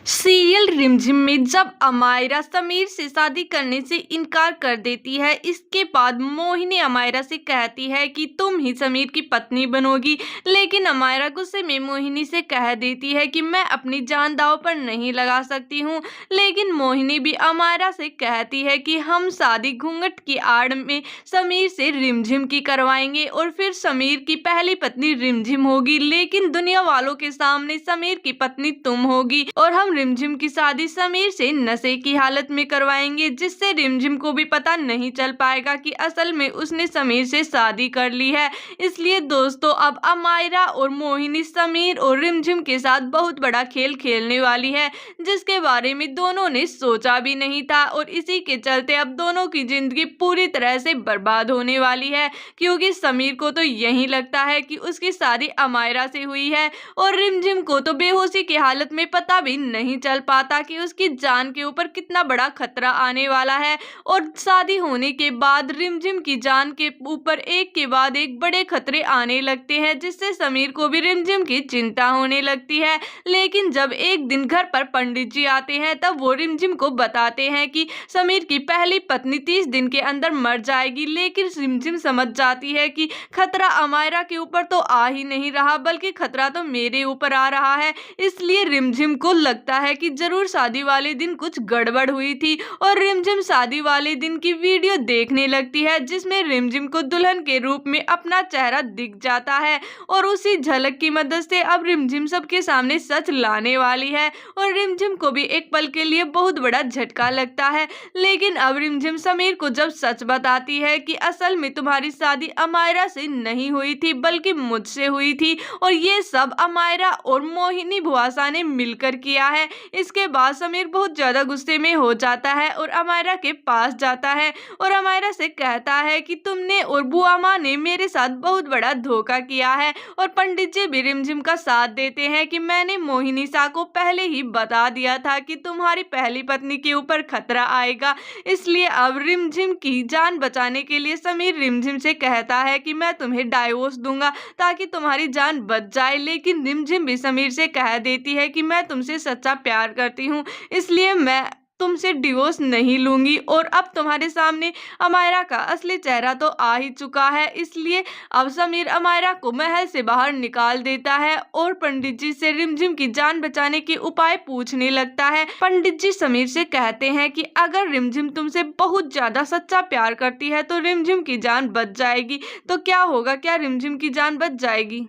Serial रिमझिम में जब अमायरा समीर से शादी करने से इनकार कर देती है, इसके बाद मोहिनी अमायरा से कहती है कि तुम ही समीर की पत्नी बनोगी। लेकिन अमायरा गुस्से में मोहिनी से कह देती है कि मैं अपनी जान दांव पर नहीं लगा सकती हूँ। लेकिन मोहिनी भी अमायरा से कहती है कि हम शादी घूंघट की आड़ में समीर से रिमझिम की करवाएंगे और फिर समीर की पहली पत्नी रिमझिम होगी, लेकिन दुनिया वालों के सामने समीर की पत्नी तुम होगी और हम रिमझिम की शादी समीर से नशे की हालत में करवाएंगे, जिससे रिमझिम को भी पता नहीं चल पाएगा कि असल में उसने समीर से शादी कर ली है। इसलिए दोस्तों, अब अमायरा और मोहिनी समीर और रिमझिम के साथ बहुत बड़ा खेल खेलने वाली है, जिसके बारे में दोनों ने सोचा भी नहीं था। और इसी के चलते अब दोनों की जिंदगी पूरी तरह से बर्बाद होने वाली है, क्योंकि समीर को तो यही लगता है कि उसकी शादी अमायरा से हुई है और रिमझिम को तो बेहोशी की हालत में पता भी नहीं चल पाता कि उसकी जान के ऊपर कितना बड़ा खतरा आने वाला है। और शादी होने के बाद रिमझिम की जान के ऊपर एक के बाद एक बड़े खतरे आने लगते हैं, जिससे समीर को भी रिमझिम की चिंता होने लगती है। लेकिन जब एक दिन घर पर पंडित जी आते हैं, तब वो रिमझिम को बताते हैं कि समीर की पहली पत्नी 30 दिन के अंदर मर जाएगी। लेकिन रिमझिम समझ जाती है कि खतरा अमायरा के ऊपर तो आ ही नहीं रहा, बल्कि खतरा तो मेरे ऊपर आ रहा है। इसलिए रिमझिम को लगता है कि जरूर शादी वाले दिन कुछ गड़बड़ हुई थी और रिमझिम शादी वाले दिन की वीडियो देखने लगती है, जिसमें रिमझिम को दुल्हन के रूप में अपना चेहरा दिख जाता है। और उसी झलक की मदद से अब रिमझिम सबके सामने सच लाने वाली है और रिमझिम को भी एक पल के लिए बहुत बड़ा झटका लगता है। लेकिन अब रिमझिम समीर को जब सच बताती है कि असल में तुम्हारी शादी अमायरा से नहीं हुई थी, बल्कि मुझसे हुई थी और ये सब अमायरा और मोहिनी भुआसा ने मिलकर किया है। इसके बाद समीर बहुत ज्यादा गुस्से में हो जाता है और अमायरा के पास जाता है और अमायरा से कहता है कि तुमने और बुआ माँ ने मेरे साथ बहुत बड़ा धोखा किया है। और पंडित जी भी रिमझिम का साथ देते हैं कि मैंने मोहिनी सा को पहले ही बता दिया था कि तुम्हारी पहली पत्नी के ऊपर खतरा आएगा। इसलिए अब रिमझिम की जान बचाने के लिए समीर रिमझिम से कहता है कि मैं तुम्हें डाइवोर्स दूंगा ताकि तुम्हारी जान बच जाए। लेकिन रिमझिम भी समीर से कह देती है कि मैं तुमसे सच्चा प्यार करती हूँ, इसलिए मैं तुमसे डिवोर्स नहीं लूंगी। और अब तुम्हारे सामने अमायरा का असली चेहरा तो आ ही चुका है। इसलिए अब समीर अमायरा को महल से बाहर निकाल देता है और पंडित जी से रिमझिम की जान बचाने के उपाय पूछने लगता है। पंडित जी समीर से कहते हैं कि अगर रिमझिम तुमसे बहुत ज्यादा सच्चा प्यार करती है तो रिमझिम की जान बच जाएगी। तो क्या होगा, क्या रिमझिम की जान बच जाएगी?